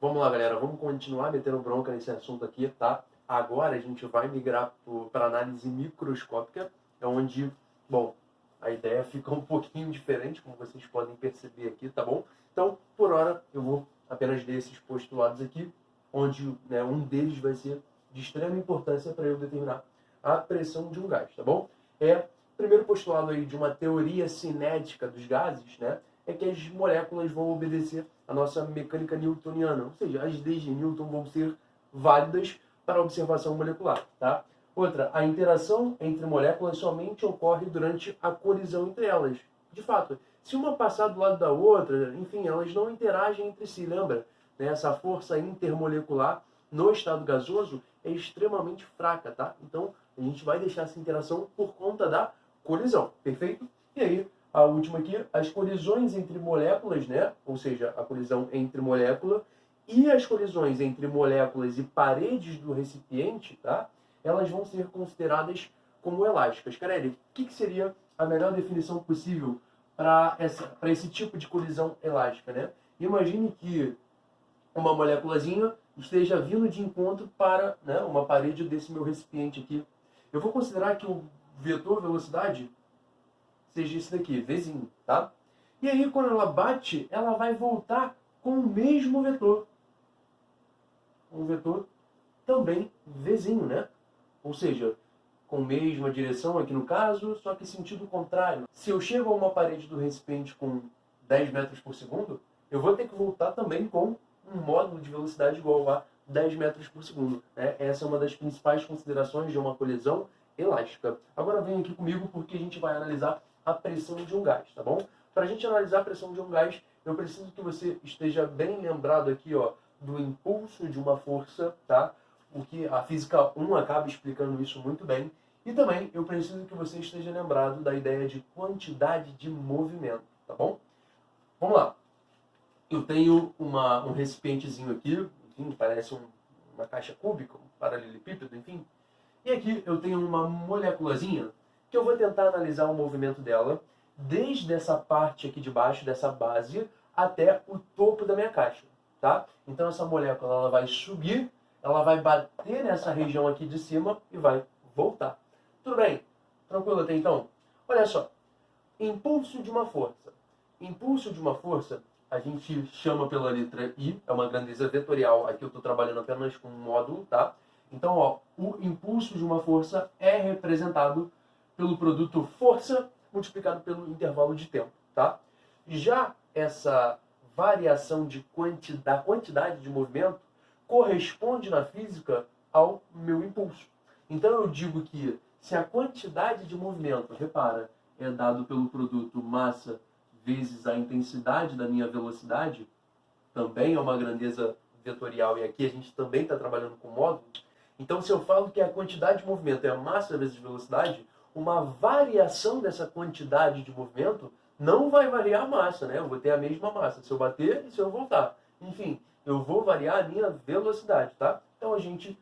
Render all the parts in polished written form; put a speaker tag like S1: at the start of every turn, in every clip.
S1: Vamos lá, galera, vamos continuar metendo bronca nesse assunto aqui, tá? Agora a gente vai migrar para análise microscópica, é onde, bom, a ideia fica um pouquinho diferente, como vocês podem perceber aqui, tá bom? Então, por hora, eu vou apenas ler esses postulados aqui, onde um deles vai ser de extrema importância para eu determinar a pressão de um gás, tá bom? O primeiro postulado aí de uma teoria cinética dos gases, né, é que as moléculas vão obedecer à nossa mecânica newtoniana, ou seja, as leis de Newton vão ser válidas para a observação molecular, tá? Outra, a interação entre moléculas somente ocorre durante a colisão entre elas. De fato, se uma passar do lado da outra, enfim, elas não interagem entre si, lembra? Essa força intermolecular no estado gasoso é extremamente fraca, tá? Então, a gente vai deixar essa interação por conta da colisão, perfeito? E aí, a última aqui, as colisões entre moléculas, né? Ou seja, a colisão entre molécula e as colisões entre moléculas e paredes do recipiente, tá? Elas vão ser consideradas como elásticas. Carelli, o que seria a melhor definição possível para esse tipo de colisão elástica, né? Imagine que uma moléculazinha esteja vindo de encontro para uma parede desse meu recipiente aqui. Eu vou considerar que o vetor velocidade seja esse daqui, Vzinho, tá? E aí, quando ela bate, ela vai voltar com o mesmo vetor. Um vetor também Vzinho, né? Ou seja, com a mesma direção aqui no caso, só que sentido contrário. Se eu chego a uma parede do recipiente com 10 metros por segundo, eu vou ter que voltar também com um módulo de velocidade igual a 10 metros por segundo. Né? Essa é uma das principais considerações de uma colisão elástica. Agora vem aqui comigo porque a gente vai analisar a pressão de um gás, tá bom? Para a gente analisar a pressão de um gás, eu preciso que você esteja bem lembrado aqui, ó, do impulso de uma força, tá? O que a física 1 acaba explicando isso muito bem. E também eu preciso que você esteja lembrado da ideia de quantidade de movimento, tá bom? Vamos lá. Eu tenho um recipientezinho aqui, enfim, parece uma caixa cúbica, um paralelepípedo, enfim. E aqui eu tenho uma moléculazinha que eu vou tentar analisar o movimento dela desde essa parte aqui de baixo, dessa base, até o topo da minha caixa, tá? Então essa molécula ela vai subir, ela vai bater nessa região aqui de cima e vai voltar. Tudo bem? Tranquilo até então? Olha só. Impulso de uma força. Impulso de uma força, a gente chama pela letra I, é uma grandeza vetorial. Aqui eu estou trabalhando apenas com um módulo, tá? Então, ó, o impulso de uma força é representado pelo produto força multiplicado pelo intervalo de tempo, tá? Já essa variação da quantidade de movimento corresponde na física ao meu impulso. Então eu digo que se a quantidade de movimento, repara, é dado pelo produto massa vezes a intensidade da minha velocidade, também é uma grandeza vetorial, e aqui a gente também está trabalhando com módulos. Então se eu falo que a quantidade de movimento é a massa vezes velocidade, uma variação dessa quantidade de movimento não vai variar a massa, né? Eu vou ter a mesma massa se eu bater e se eu voltar. Enfim, eu vou variar a minha velocidade, tá? Então a gente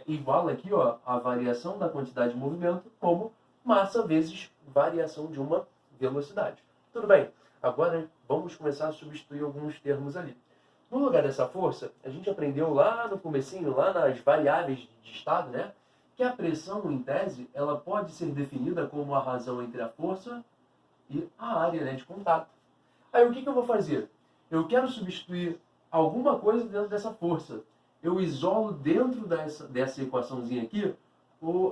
S1: iguala aqui, ó, a variação da quantidade de movimento como massa vezes variação de uma velocidade. Tudo bem? Agora vamos começar a substituir alguns termos ali. No lugar dessa força, a gente aprendeu lá no comecinho, lá nas variáveis de estado, né? Que a pressão, em tese, ela pode ser definida como a razão entre a força e a área, né, de contato. Aí o que eu vou fazer? Eu quero substituir alguma coisa dentro dessa força. Eu isolo dentro dessa equaçãozinha aqui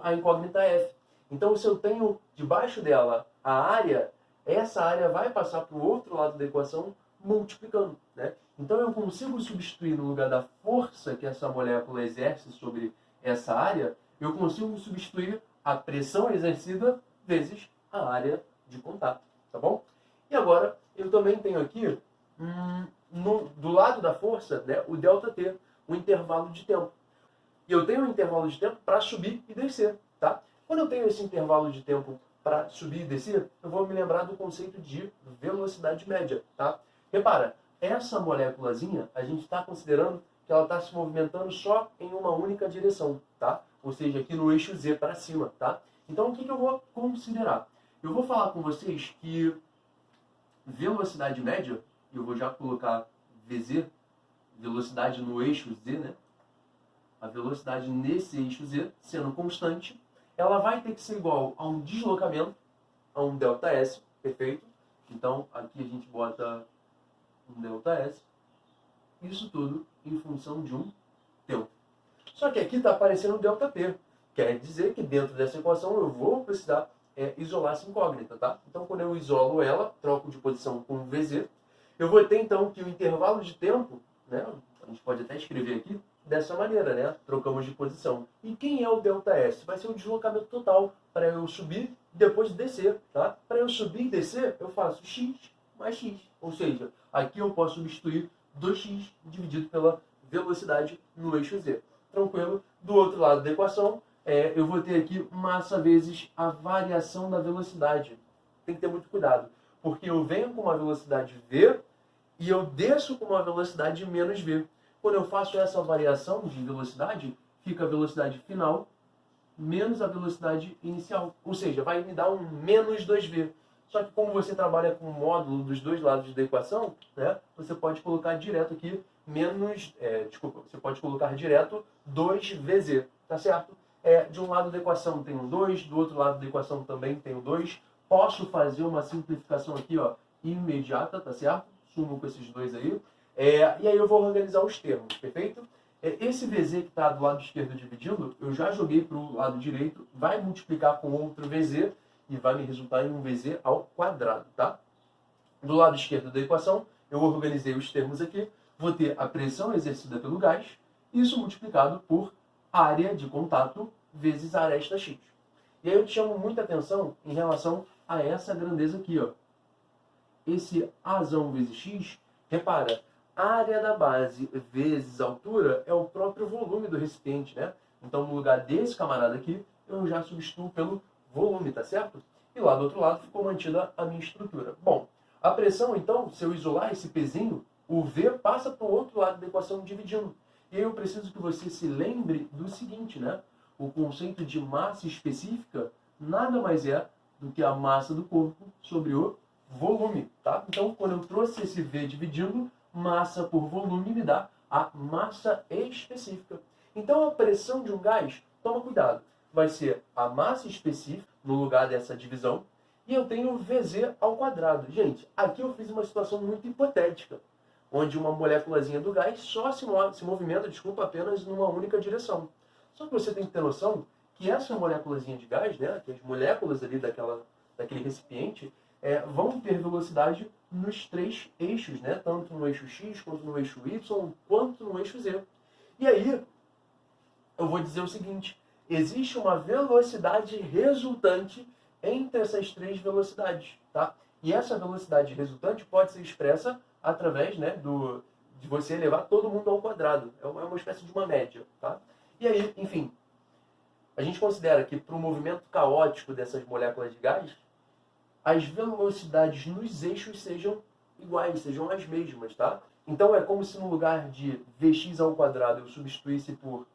S1: a incógnita F. Então, se eu tenho debaixo dela a área, essa área vai passar para o outro lado da equação multiplicando, né? Então, eu consigo substituir no lugar da força que essa molécula exerce sobre essa área, eu consigo substituir a pressão exercida vezes a área de contato, tá bom? E agora, eu também tenho aqui, do lado da força, né, o ΔT, o intervalo de tempo. E eu tenho um intervalo de tempo para subir e descer, tá? Quando eu tenho esse intervalo de tempo para subir e descer, eu vou me lembrar do conceito de velocidade média, tá? Repara, essa moléculazinha, a gente está considerando que ela está se movimentando só em uma única direção, tá? Ou seja, aqui no eixo Z para cima, tá? Então, o que eu vou considerar? Eu vou falar com vocês que velocidade média, eu vou já colocar VZ, velocidade no eixo Z, né? A velocidade nesse eixo Z, sendo constante, ela vai ter que ser igual a um deslocamento, a um ΔS, perfeito? Então, aqui a gente bota um ΔS. Isso tudo em função de um tempo. Só que aqui está aparecendo ΔT. Quer dizer que dentro dessa equação eu vou precisar isolar essa incógnita, tá? Então, quando eu isolo ela, troco de posição com VZ, eu vou ter, então, que o intervalo de tempo, né? A gente pode até escrever aqui, dessa maneira, né? Trocamos de posição. E quem é o ΔS? Vai ser o deslocamento total para eu subir e depois descer, tá? Para eu subir e descer, eu faço x mais x. Ou seja, aqui eu posso substituir 2x dividido pela velocidade no eixo Z. Tranquilo? Do outro lado da equação, eu vou ter aqui massa vezes a variação da velocidade. Tem que ter muito cuidado, porque eu venho com uma velocidade v e eu desço com uma velocidade menos v. Quando eu faço essa variação de velocidade, fica a velocidade final menos a velocidade inicial. Ou seja, vai me dar um menos 2v. Só que como você trabalha com o módulo dos dois lados da equação, né, você pode colocar direto aqui você pode colocar direto 2vz, tá certo? De um lado da equação tem um 2, do outro lado da equação também tem um 2. Posso fazer uma simplificação aqui, ó, imediata, tá certo? Sumo com esses dois aí. E aí eu vou organizar os termos, perfeito? Esse VZ que está do lado esquerdo dividindo, eu já joguei para o lado direito, vai multiplicar com outro VZ e vai me resultar em um VZ ao quadrado, tá? Do lado esquerdo da equação, eu organizei os termos aqui, vou ter a pressão exercida pelo gás, isso multiplicado por área de contato vezes a aresta x. E aí eu te chamo muita atenção em relação a essa grandeza aqui, ó. Esse Azão vezes x, repara, área da base vezes altura é o próprio volume do recipiente, né? Então, no lugar desse camarada aqui, eu já substituo pelo volume, tá certo? E lá do outro lado ficou mantida a minha estrutura. Bom, a pressão, então, se eu isolar esse Pzinho, o V passa para o outro lado da equação dividindo. E aí eu preciso que você se lembre do seguinte, né? O conceito de massa específica nada mais é do que a massa do corpo sobre o volume, tá? Então, quando eu trouxe esse V dividindo, massa por volume me dá a massa específica. Então, a pressão de um gás, toma cuidado, vai ser a massa específica no lugar dessa divisão, e eu tenho VZ ao quadrado. Gente, aqui eu fiz uma situação muito hipotética, onde uma moléculazinha do gás só se movimenta, apenas numa única direção. Só que você tem que ter noção que essa moléculazinha de gás, né, que as moléculas ali daquele recipiente, vão ter velocidade nos três eixos, né, tanto no eixo X, quanto no eixo Y, quanto no eixo Z. E aí, eu vou dizer o seguinte, existe uma velocidade resultante entre essas três velocidades, tá? E essa velocidade resultante pode ser expressa através, né, de você elevar todo mundo ao quadrado. É uma espécie de uma média, tá? E aí, enfim, a gente considera que para o movimento caótico dessas moléculas de gás, as velocidades nos eixos sejam iguais, sejam as mesmas, tá? Então é como se no lugar de Vx ao quadrado eu substituísse por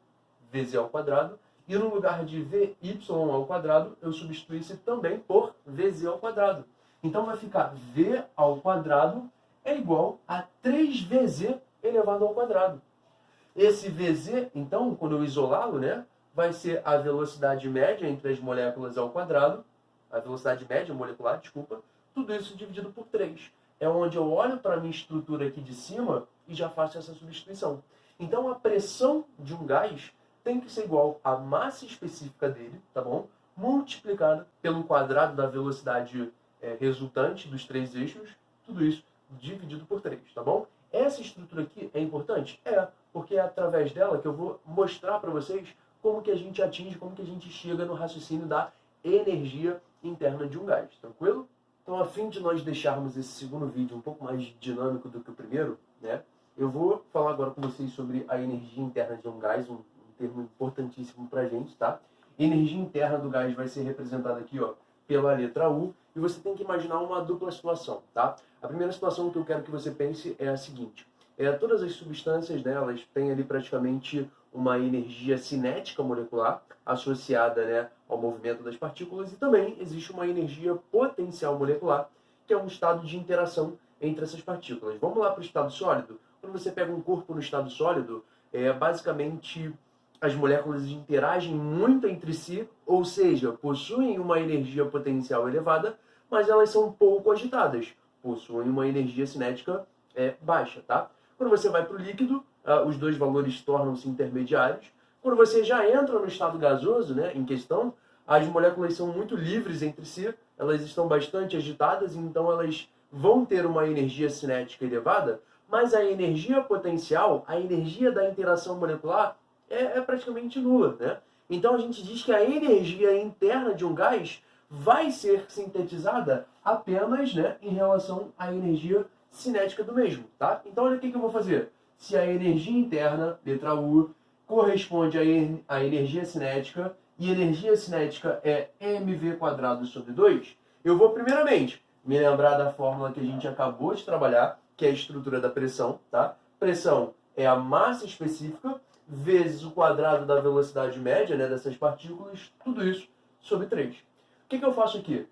S1: Vz ao quadrado, e no lugar de Vy ao quadrado eu substituísse também por Vz ao quadrado. Então vai ficar V ao quadrado é igual a 3Vz elevado ao quadrado. Esse Vz, então, quando eu isolá-lo, né, vai ser a velocidade média entre as moléculas ao quadrado, a velocidade média molecular, desculpa, tudo isso dividido por 3. É onde eu olho para a minha estrutura aqui de cima e já faço essa substituição. Então, a pressão de um gás tem que ser igual à massa específica dele, tá bom? Multiplicada pelo quadrado da velocidade resultante dos três eixos, tudo isso dividido por 3, tá bom? Essa estrutura aqui é importante? Porque é através dela que eu vou mostrar para vocês como que a gente atinge, como que a gente chega no raciocínio da energia interna de um gás, tranquilo? Então, a fim de nós deixarmos esse segundo vídeo um pouco mais dinâmico do que o primeiro, né, eu vou falar agora com vocês sobre a energia interna de um gás, um termo importantíssimo para a gente, tá? Energia interna do gás vai ser representada aqui, ó, pela letra U, e você tem que imaginar uma dupla situação, tá? A primeira situação que eu quero que você pense é a seguinte: todas as substâncias, né, elas têm ali praticamente uma energia cinética molecular associada, né, ao movimento das partículas, e também existe uma energia potencial molecular, que é um estado de interação entre essas partículas. Vamos lá para o estado sólido? quando você pega um corpo no estado sólido, basicamente as moléculas interagem muito entre si, ou seja, possuem uma energia potencial elevada, mas elas são pouco agitadas, possuem uma energia cinética baixa, tá? Quando você vai para o líquido, os dois valores tornam-se intermediários. Quando você já entra no estado gasoso, né, em questão, as moléculas são muito livres entre si, elas estão bastante agitadas, então elas vão ter uma energia cinética elevada, mas a energia potencial, a energia da interação molecular, é praticamente nula, né? Então a gente diz que a energia interna de um gás vai ser sintetizada apenas, né, em relação à energia cinética do mesmo, tá? Então olha o que eu vou fazer. Se a energia interna, letra U, corresponde à energia cinética, e energia cinética é mv² sobre 2, eu vou primeiramente me lembrar da fórmula que a gente acabou de trabalhar, que é a estrutura da pressão, tá? Pressão é a massa específica vezes o quadrado da velocidade média, né, dessas partículas, tudo isso sobre 3. O que eu faço aqui?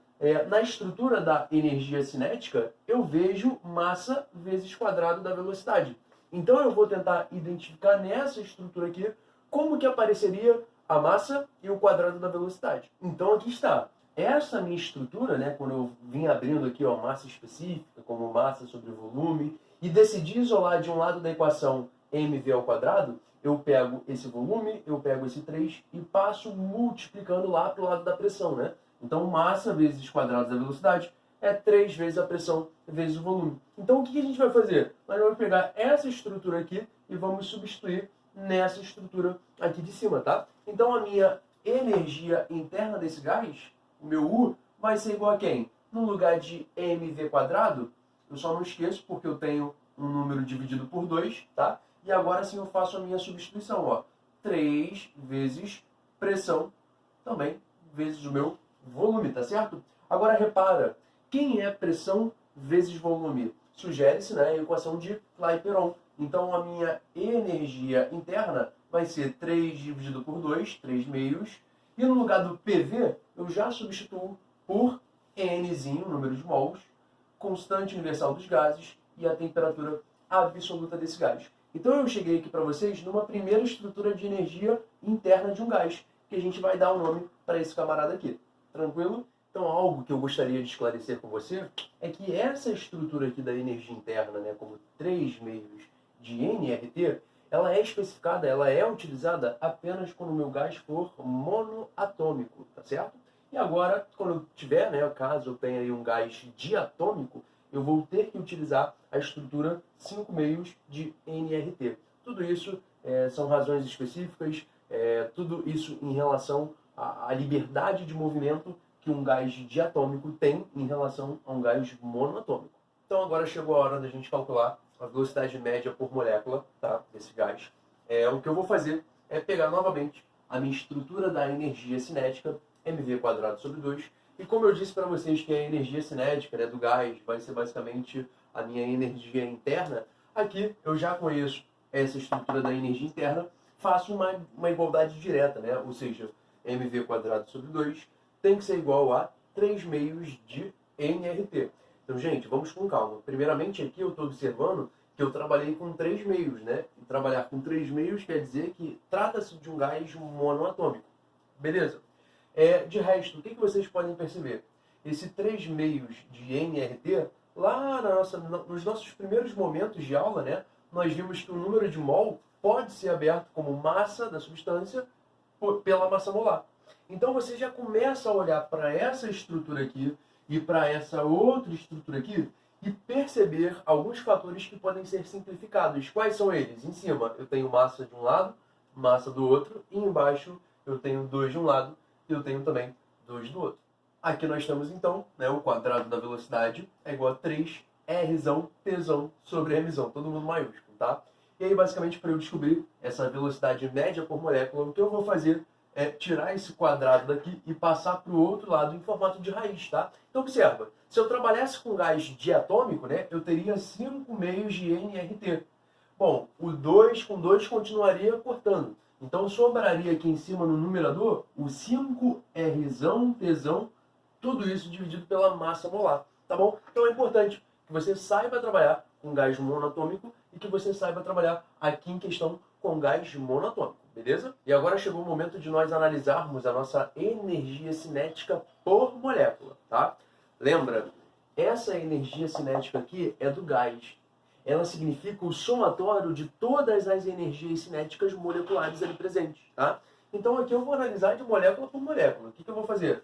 S1: Na estrutura da energia cinética, eu vejo massa vezes quadrado da velocidade. Então eu vou tentar identificar nessa estrutura aqui como que apareceria a massa e o quadrado da velocidade. Então aqui está. Essa minha estrutura, né, quando eu vim abrindo aqui, ó, massa específica, como massa sobre volume, e decidi isolar de um lado da equação mv², eu pego esse volume, eu pego esse 3 e passo multiplicando lá para o lado da pressão, né? Então massa vezes quadrado da velocidade é 3 vezes a pressão vezes o volume. Então o que a gente vai fazer? Nós vamos pegar essa estrutura aqui e vamos substituir nessa estrutura aqui de cima, tá? Então a minha energia interna desse gás, o meu U, vai ser igual a quem? No lugar de mv², eu só não esqueço porque eu tenho um número dividido por 2, tá? E agora sim eu faço a minha substituição, ó. 3 vezes pressão, também, vezes o meu volume, tá certo? Agora repara, quem é pressão vezes volume? Sugere-se, né, a equação de Clapeyron. Então a minha energia interna vai ser 3 dividido por 2, 3 meios. E no lugar do PV, eu já substituo por Nzinho, número de mols, constante universal dos gases e a temperatura absoluta desse gás. Então eu cheguei aqui para vocês numa primeira estrutura de energia interna de um gás, que a gente vai dar o nome para esse camarada aqui. Tranquilo? Então algo que eu gostaria de esclarecer com você é que essa estrutura aqui da energia interna, né, como 3 meios de nRT, ela é especificada, ela é utilizada apenas quando o meu gás for monoatômico, tá certo? E agora, quando eu tiver, né, caso eu tenha aí um gás diatômico, eu vou ter que utilizar a estrutura 5 meios de nRT. Tudo isso são razões específicas, tudo isso em relação à liberdade de movimento que um gás diatômico tem em relação a um gás monoatômico. Então agora chegou a hora da gente calcular a velocidade média por molécula, tá, desse gás. O que eu vou fazer é pegar novamente a minha estrutura da energia cinética, mv² sobre 2, e como eu disse para vocês que a energia cinética, né, do gás vai ser basicamente a minha energia interna, aqui eu já conheço essa estrutura da energia interna, faço uma igualdade direta, né? Ou seja, mv² sobre 2 tem que ser igual a 3 meios de nRT. Então, gente, vamos com calma. Primeiramente, aqui eu estou observando que eu trabalhei com 3 meios, né? E trabalhar com 3 meios quer dizer que trata-se de um gás monoatômico. Beleza? De resto, o que vocês podem perceber? Esse 3 meios de nRT, lá nos nossos primeiros momentos de aula, né? Nós vimos que o número de mol pode ser aberto como massa da substância pela massa molar. Então você já começa a olhar para essa estrutura aqui e para essa outra estrutura aqui e perceber alguns fatores que podem ser simplificados. Quais são eles? Em cima eu tenho massa de um lado, massa do outro, e embaixo eu tenho 2 de um lado e eu tenho também 2 do outro. Aqui nós temos então, né, o quadrado da velocidade é igual a 3Rzão Pzão sobre Mzão, todo mundo maiúsculo, tá? E aí basicamente para eu descobrir essa velocidade média por molécula, o que eu vou fazer é tirar esse quadrado daqui e passar para o outro lado em formato de raiz, tá? Então observa, se eu trabalhasse com gás diatômico, né, eu teria 5 meios de nRT. Bom, o 2 com 2 continuaria cortando. Então sobraria aqui em cima no numerador o 5Rzão Pzão, tudo isso dividido pela massa molar, tá bom? Então é importante que você saiba trabalhar com gás monoatômico e que você saiba trabalhar aqui em questão com gás monatômico, beleza? E agora chegou o momento de nós analisarmos a nossa energia cinética por molécula, tá? Lembra, essa energia cinética aqui é do gás. Ela significa o somatório de todas as energias cinéticas moleculares ali presentes, tá? Então aqui eu vou analisar de molécula por molécula. O que eu vou fazer?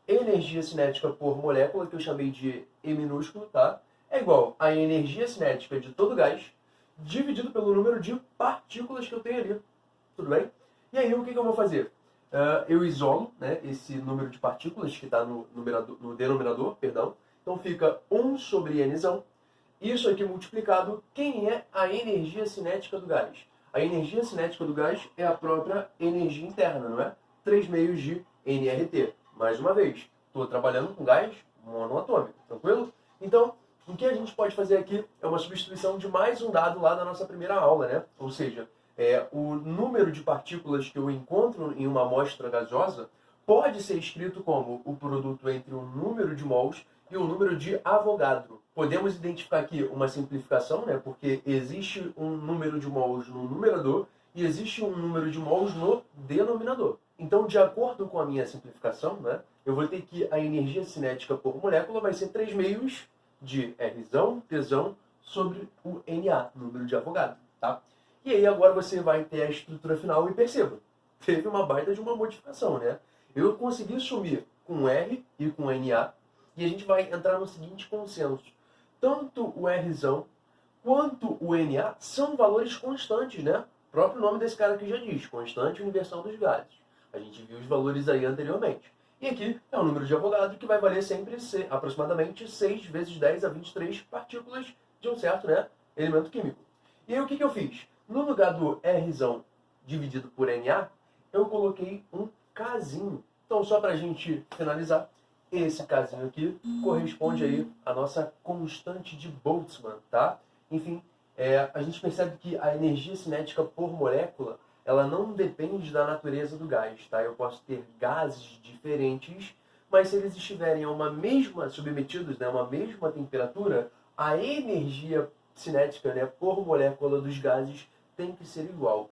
S1: Energia cinética por molécula, que eu chamei de E minúsculo, tá? É igual a energia cinética de todo gás dividido pelo número de partículas que eu tenho ali. Tudo bem? E aí, o que eu vou fazer? Eu isolo, né, esse número de partículas que está no denominador, perdão. Então, fica 1 sobre Nzão. Isso aqui multiplicado, quem é a energia cinética do gás? A energia cinética do gás é a própria energia interna, não é? 3 meios de nRT. Mais uma vez, estou trabalhando com gás monoatômico, tranquilo? Então, o que a gente pode fazer aqui é uma substituição de mais um dado lá da nossa primeira aula, né? Ou seja, o número de partículas que eu encontro em uma amostra gasosa pode ser escrito como o produto entre o número de mols e o número de Avogadro. Podemos identificar aqui uma simplificação, né? Porque existe um número de mols no numerador e existe um número de mols no denominador. Então, de acordo com a minha simplificação, né, eu vou ter que a energia cinética por molécula vai ser 3 meios de Rzão, Tzão, sobre o Na, número de Avogadro, tá? E aí agora você vai ter a estrutura final e perceba, teve uma baita de uma modificação, né? Eu consegui sumir com R e com Na e a gente vai entrar no seguinte consenso. Tanto o Rzão quanto o Na são valores constantes, né? O próprio nome desse cara aqui já diz, constante universal dos gases. A gente viu os valores aí anteriormente. E aqui é o número de Avogadro que vai valer sempre aproximadamente 6 vezes 10 a 23 partículas de um certo, né, elemento químico. E aí o que eu fiz? No lugar do Rzão dividido por Na, eu coloquei um Kzinho. Então, só para a gente finalizar, esse Kzinho aqui corresponde aí à nossa constante de Boltzmann, tá? Enfim, a gente percebe que a energia cinética por molécula ela não depende da natureza do gás, tá? Eu posso ter gases diferentes, mas se eles estiverem a uma mesma, submetidos, né, a uma mesma temperatura, a energia cinética, né, por molécula dos gases tem que ser igual.